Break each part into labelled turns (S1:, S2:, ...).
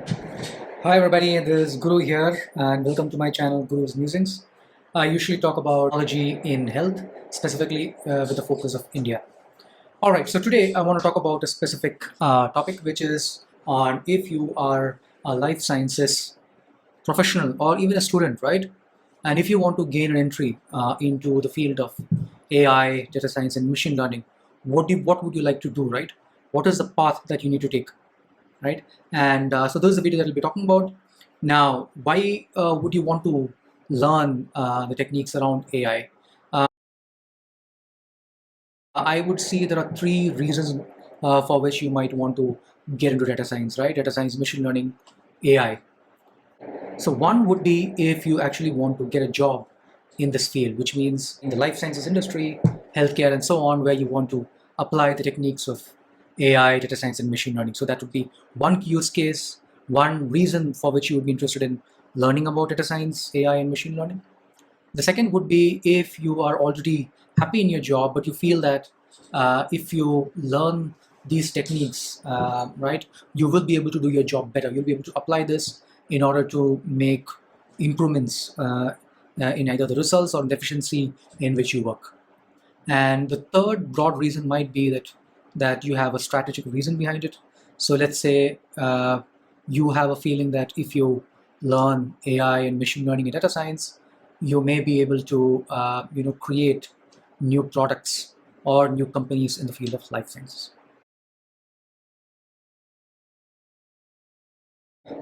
S1: Hi everybody, this is Guru here and welcome to my channel Guru's Musings. I usually talk about technology in health, specifically with the focus of India. Alright, so today I want to talk about a specific topic which is on if you are a life sciences professional or even a student, right? And if you want to gain an entry into the field of AI, data science and machine learning, what would you like to do, right? What is the path that you need to take? Right? And so this is the video that we'll be talking about. Now, why would you want to learn the techniques around AI? I would see there are three reasons for which you might want to get into data science, right? Data science, machine learning, AI. So one would be if you actually want to get a job in this field, which means in the life sciences industry, healthcare, and so on, where you want to apply the techniques of AI, data science, and machine learning. So that would be one use case, one reason for which you would be interested in learning about data science, AI, and machine learning. The second would be if you are already happy in your job, but you feel that if you learn these techniques, right, you will be able to do your job better. You'll be able to apply this in order to make improvements in either the results or the efficiency in which you work. And the third broad reason might be that you have a strategic reason behind it. So let's say you have a feeling that if you learn AI and machine learning and data science, you may be able to create new products or new companies in the field of life sciences.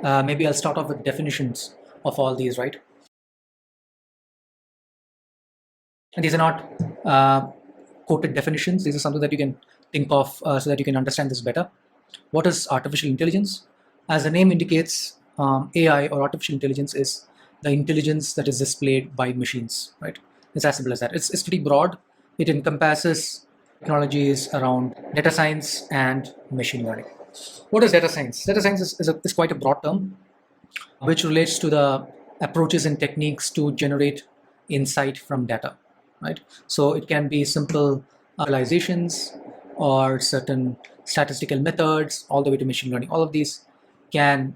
S1: Maybe I'll start off with definitions of all these, right? And these are not quoted definitions. These are something that you can think of so that you can understand this better. What is artificial intelligence? As the name indicates, AI or artificial intelligence is the intelligence that is displayed by machines, right? It's as simple as that. It's pretty broad. It encompasses technologies around data science and machine learning. What is data science? Data science is quite a broad term which relates to the approaches and techniques to generate insight from data, right? So it can be simple visualizations or certain statistical methods, all the way to machine learning. All of these can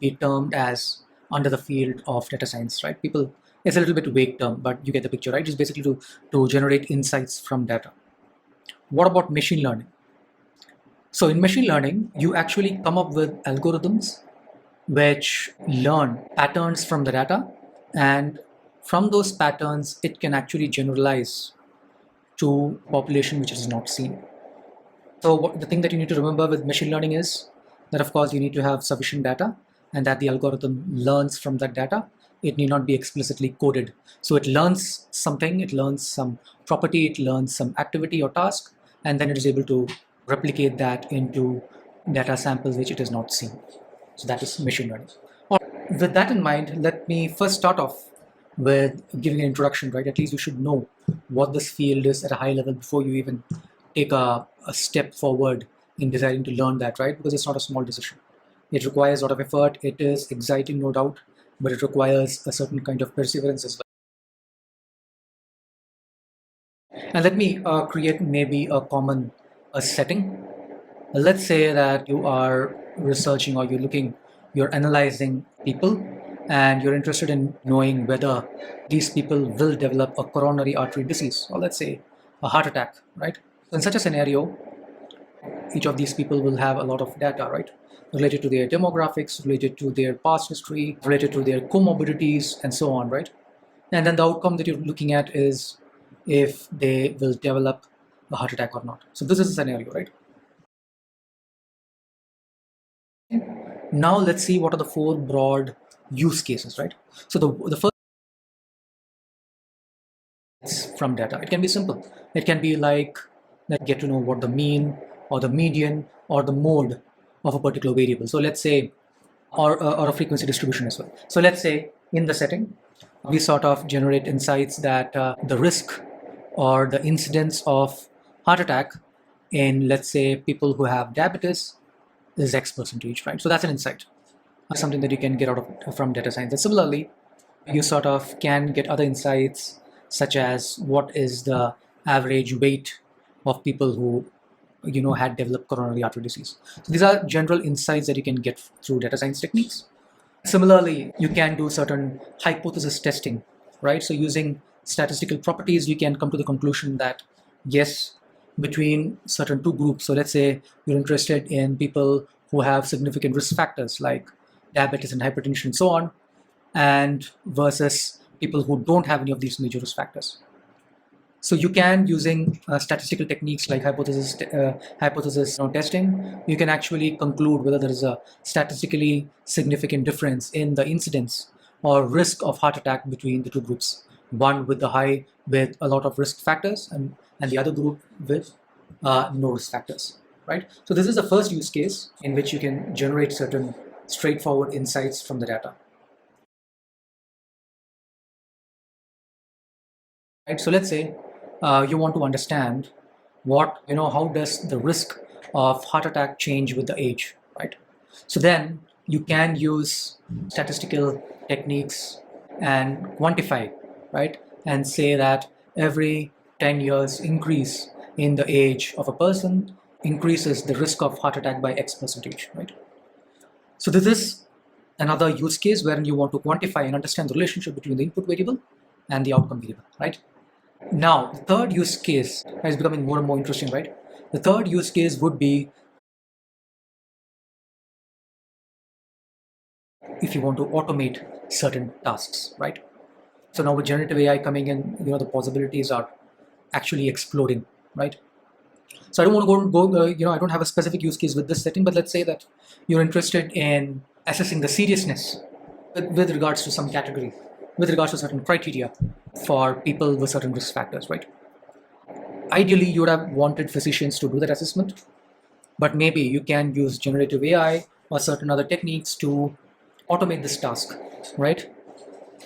S1: be termed as under the field of data science, right? People, it's a little bit vague term, but you get the picture, right? It's basically to generate insights from data. What about machine learning? So in machine learning, you actually come up with algorithms which learn patterns from the data, and from those patterns it can actually generalize to population which is not seen. So the thing that you need to remember with machine learning is that of course you need to have sufficient data and that the algorithm learns from that data. It need not be explicitly coded. So it learns something, it learns some property, it learns some activity or task, and then it is able to replicate that into data samples which it is not seen. So that is machine learning. With that in mind, let me first start off with giving an introduction, right? At least you should know what this field is at a high level before you even take a step forward in deciding to learn that, right? Because it's not a small decision. It requires a lot of effort. It is exciting, no doubt, but it requires a certain kind of perseverance as well. And let me create maybe a common setting. Let's say that you are researching or you're analyzing people and you're interested in knowing whether these people will develop a coronary artery disease or let's say a heart attack, right? In such a scenario, each of these people will have a lot of data, right? Related to their demographics, related to their past history, related to their comorbidities, and so on, right? And then the outcome that you're looking at is if they will develop a heart attack or not. So this is a scenario, right? Now let's see what are the four broad use cases, right? So the first is from data. It can be simple. It can be like that get to know what the mean or the median or the mode of a particular variable. So let's say, or a frequency distribution as well. So let's say in the setting, we sort of generate insights that the risk or the incidence of heart attack in, let's say, people who have diabetes is X percentage, right? So that's an insight, something that you can get out of from data science. And similarly, you sort of can get other insights such as what is the average weight of people who had developed coronary artery disease. So these are general insights that you can get through data science techniques. Similarly, you can do certain hypothesis testing, right? So using statistical properties, you can come to the conclusion that yes, between certain two groups, so let's say you're interested in people who have significant risk factors like diabetes and hypertension and so on, and versus people who don't have any of these major risk factors. So you can, using statistical techniques like hypothesis testing, you can actually conclude whether there is a statistically significant difference in the incidence or risk of heart attack between the two groups. One with a lot of risk factors, and the other group with no risk factors, right? So this is the first use case in which you can generate certain straightforward insights from the data. Right, so let's say you want to understand how does the risk of heart attack change with the age, right? So then you can use statistical techniques and quantify, right? And say that every 10 years increase in the age of a person increases the risk of heart attack by X percentage, right? So this is another use case wherein you want to quantify and understand the relationship between the input variable and the outcome variable, right? Now, the third use case is becoming more and more interesting, right? The third use case would be if you want to automate certain tasks, right? So now with generative AI coming in, the possibilities are actually exploding, right? So I don't want to go I don't have a specific use case with this setting, but let's say that you're interested in assessing the seriousness with regards to some category, with regards to certain criteria for people with certain risk factors, right? Ideally, you would have wanted physicians to do that assessment, but maybe you can use generative AI or certain other techniques to automate this task, right?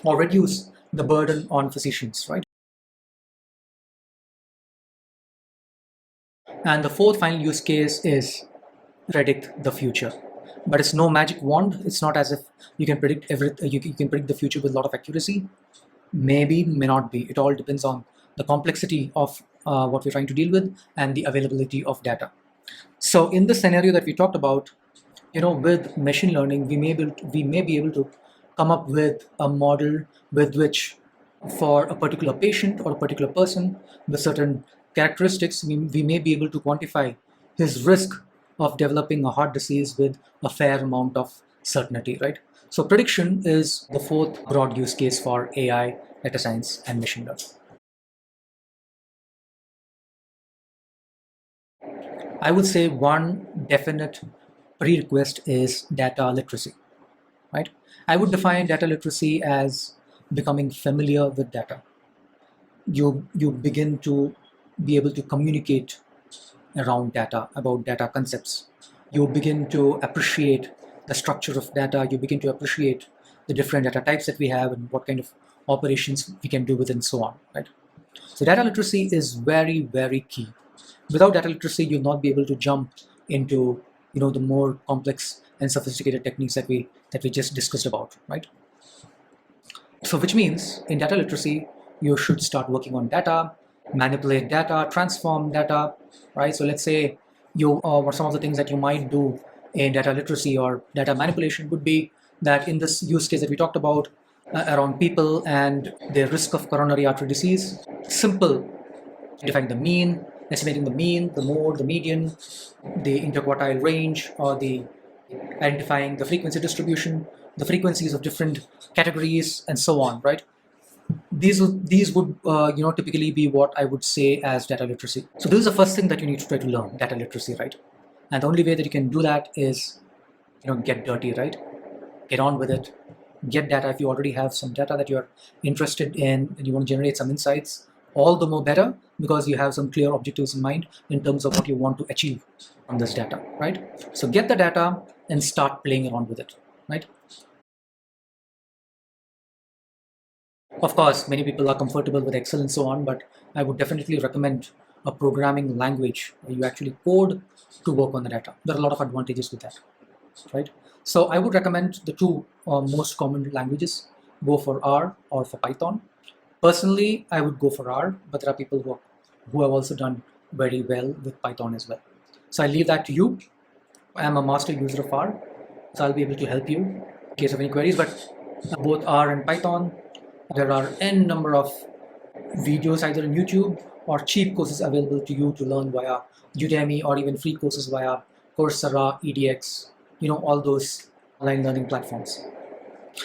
S1: Or reduce the burden on physicians, right? And the fourth final use case is predict the future. But it's no magic wand. It's not as if you can predict you can predict the future with a lot of accuracy. Maybe, may not be. It all depends on the complexity of what we're trying to deal with and the availability of data. So in the scenario that we talked about, with machine learning, we may be able to come up with a model with which, for a particular patient or a particular person with certain characteristics, we may be able to quantify his risk of developing a heart disease with a fair amount of certainty, right? So prediction is the fourth broad use case for AI, data science, and machine learning. I would say one definite prerequisite is data literacy, right? I would define data literacy as becoming familiar with data. You begin to be able to communicate around data, about data concepts. You begin to appreciate the structure of data. You begin to appreciate the different data types that we have and what kind of operations we can do with and so on, right? So data literacy is very, very key. Without data literacy, you'll not be able to jump into the more complex and sophisticated techniques that we just discussed about, right? So which means in data literacy, you should start working on data, manipulate data, transform data, right? So let's say or some of the things that you might do in data literacy or data manipulation would be that in this use case that we talked about around people and their risk of coronary artery disease, simple, defining the mean, estimating the mean, the mode, the median, the interquartile range, or the identifying the frequency distribution, the frequencies of different categories, and so on, right? These would typically be what I would say as data literacy. So this is the first thing that you need to try to learn, data literacy, right? And the only way that you can do that is get dirty, right? Get on with it. Get data. If you already have some data that you're interested in and you want to generate some insights, all the more better, because you have some clear objectives in mind in terms of what you want to achieve from this data, right? So get the data and start playing around with it, right? Of course, many people are comfortable with Excel and so on, but I would definitely recommend a programming language where you actually code to work on the data. There are a lot of advantages with that, right? So I would recommend the two most common languages. Go for R or for Python. Personally, I would go for R, but there are people who have also done very well with Python as well. So I leave that to you. I am a master user of R, so I'll be able to help you in case of any queries. But both R and Python, there are n number of videos either on YouTube or cheap courses available to you to learn via Udemy, or even free courses via Coursera, edX, all those online learning platforms.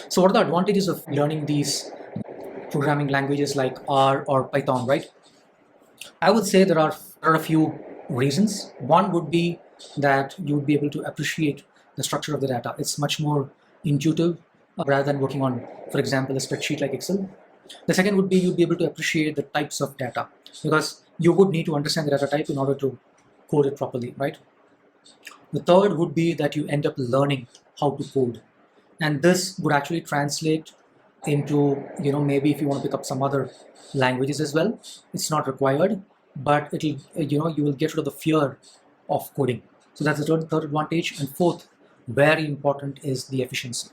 S1: So what are the advantages of learning these programming languages like R or Python, right? I would say there are a few reasons. One would be that you would be able to appreciate the structure of the data. It's much more intuitive rather than working on, for example, a spreadsheet like Excel. The second would be you'd be able to appreciate the types of data, because you would need to understand the data type in order to code it properly, right? The third would be that you end up learning how to code. And this would actually translate into, maybe if you want to pick up some other languages as well, it's not required, but it'll, you will get rid of the fear of coding. So that's the third advantage. And fourth, very important, is the efficiency.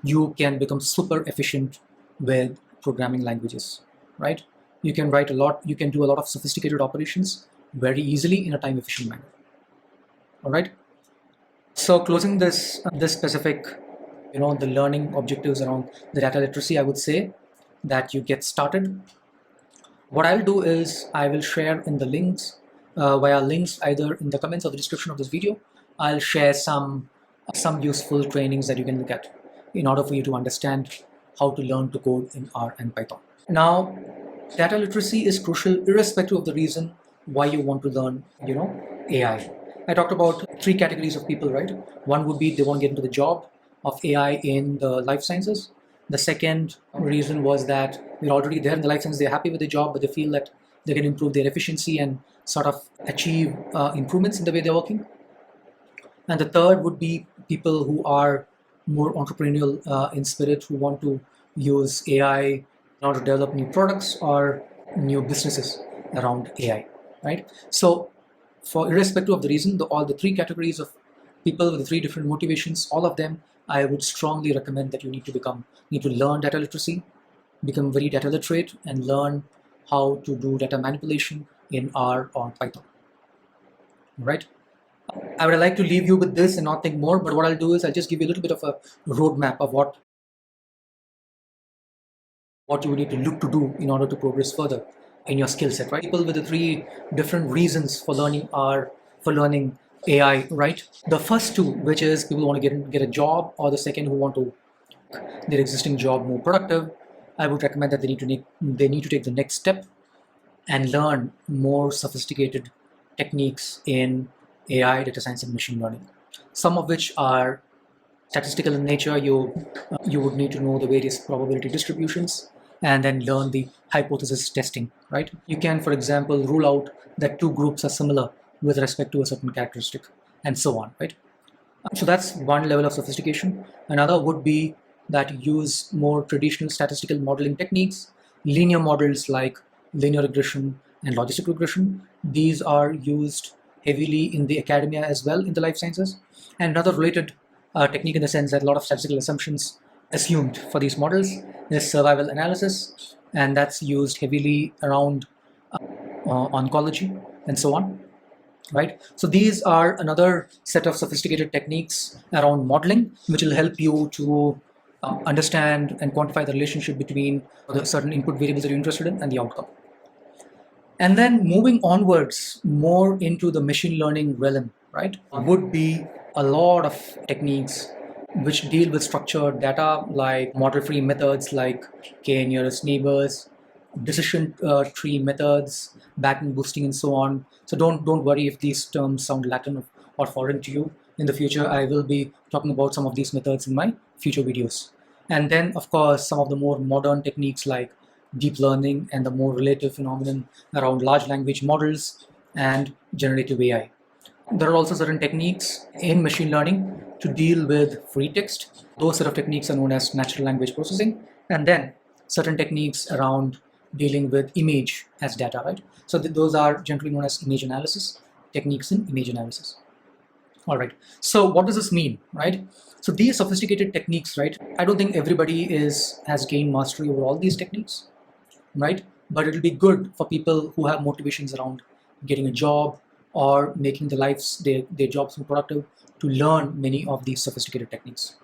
S1: You can become super efficient with programming languages, right? You can write a lot, you can do a lot of sophisticated operations very easily in a time efficient manner. All right. So closing this specific, the learning objectives around the data literacy, I would say that you get started. What I'll do is I will share in the links, via links either in the comments or the description of this video. I'll share some useful trainings that you can look at in order for you to understand how to learn to code in R and Python. Now, data literacy is crucial irrespective of the reason why you want to learn, AI. I talked about three categories of people, right? One would be they want to get into the job of AI in the life sciences. The second reason was that they're already there in the life sciences, they're happy with the job, but they feel that they can improve their efficiency and sort of achieve improvements in the way they're working. And the third would be people who are more entrepreneurial in spirit, who want to use AI in order to develop new products or new businesses around AI, right? So for irrespective of the reason, all the three categories of people with the three different motivations, all of them, I would strongly recommend that you need to learn data literacy, become very data literate, and learn how to do data manipulation in R or Python. Right? I would like to leave you with this and not think more, but what I'll do is I'll just give you a little bit of a roadmap of what you need to look to do in order to progress further in your skill set, right? People with the three different reasons for learning AI, right? The first two, which is people who want to get a job, or the second who want to make their existing job more productive, I would recommend that they need to take the next step and learn more sophisticated techniques in AI, data science, and machine learning. Some of which are statistical in nature. You would need to know the various probability distributions and then learn the hypothesis testing, right? You can, for example, rule out that two groups are similar with respect to a certain characteristic, and so on, right? So that's one level of sophistication. Another would be that use more traditional statistical modeling techniques, linear models like linear regression and logistic regression. These are used heavily in the academia as well in the life sciences. And another related technique, in the sense that a lot of statistical assumptions assumed for these models, is survival analysis, and that's used heavily around oncology and so on, right? So these are another set of sophisticated techniques around modeling, which will help you to understand and quantify the relationship between the certain input variables that you're interested in and the outcome. And then moving onwards more into the machine learning realm, right, would be a lot of techniques which deal with structured data, like model-free methods like k-nearest neighbors, decision tree methods, backend boosting, and so on. So don't worry if these terms sound Latin or foreign to you. In the future, I will be talking about some of these methods in my future videos. And then, of course, some of the more modern techniques like deep learning and the more relative phenomenon around large language models and generative AI. There are also certain techniques in machine learning to deal with free text. Those set of techniques are known as natural language processing. And then certain techniques around dealing with image as data, right? So those are generally known as image analysis, techniques in image analysis. All right, so what does this mean, right? So these sophisticated techniques, right? I don't think everybody has gained mastery over all these techniques, right? But it'll be good for people who have motivations around getting a job, or making their jobs more productive to learn many of these sophisticated techniques.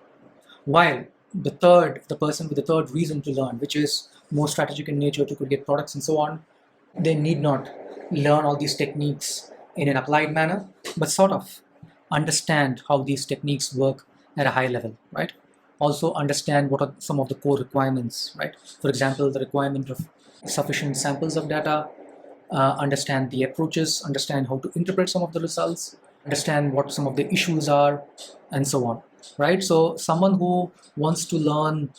S1: While the person with the third reason to learn, which is more strategic in nature to create products and so on, they need not learn all these techniques in an applied manner, but sort of understand how these techniques work at a high level, right? Also understand what are some of the core requirements, right? For example, the requirement of sufficient samples of data, understand the approaches, understand how to interpret some of the results, understand what some of the issues are, and so on, right? So someone who wants to learn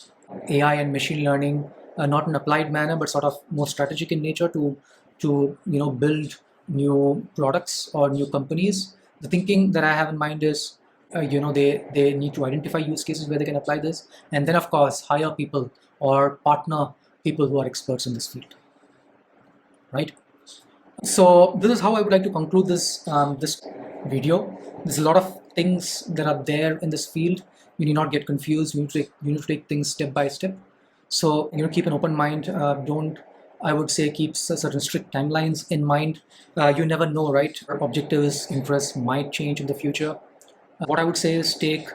S1: AI and machine learning, not in applied manner, but sort of more strategic in nature to build new products or new companies. The thinking that I have in mind is, they need to identify use cases where they can apply this, and then of course hire people or partner people who are experts in this field, right? So this is how I would like to conclude this video. There's a lot of things that are there in this field. You need not get confused. You need to take things step by step. So keep an open mind. Don't, I would say, keep certain strict timelines in mind. You never know, right? Our objectives, interests might change in the future. What I would say is take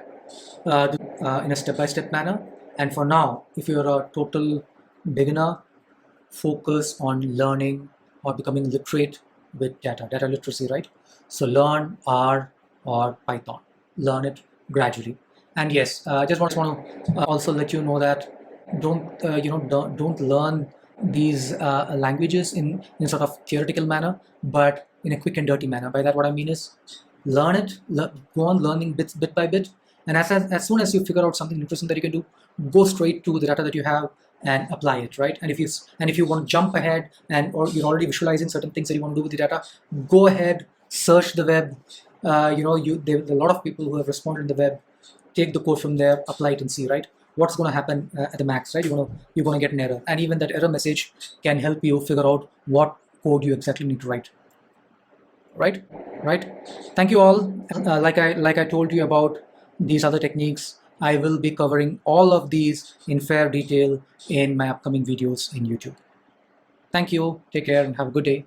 S1: in a step-by-step manner. And for now, if you're a total beginner, focus on learning or becoming literate with data literacy, right? So learn R or Python, learn it gradually. And yes, I just want to also let you know that don't learn these languages in sort of theoretical manner, but in a quick and dirty manner. By that, what I mean is learn it, go on learning bit by bit, and as soon as you figure out something interesting that you can do, go straight to the data that you have and apply it, right? And if you want to jump ahead or you're already visualizing certain things that you want to do with the data, go ahead, search the web. There are a lot of people who have responded in the web. Take the code from there, apply it, and see, right, what's going to happen at the max, right? You're going to get an error, and even that error message can help you figure out what code you exactly need to write. Right. Thank you all. Like I told you about these other techniques, I will be covering all of these in fair detail in my upcoming videos in YouTube. Thank you. Take care and have a good day.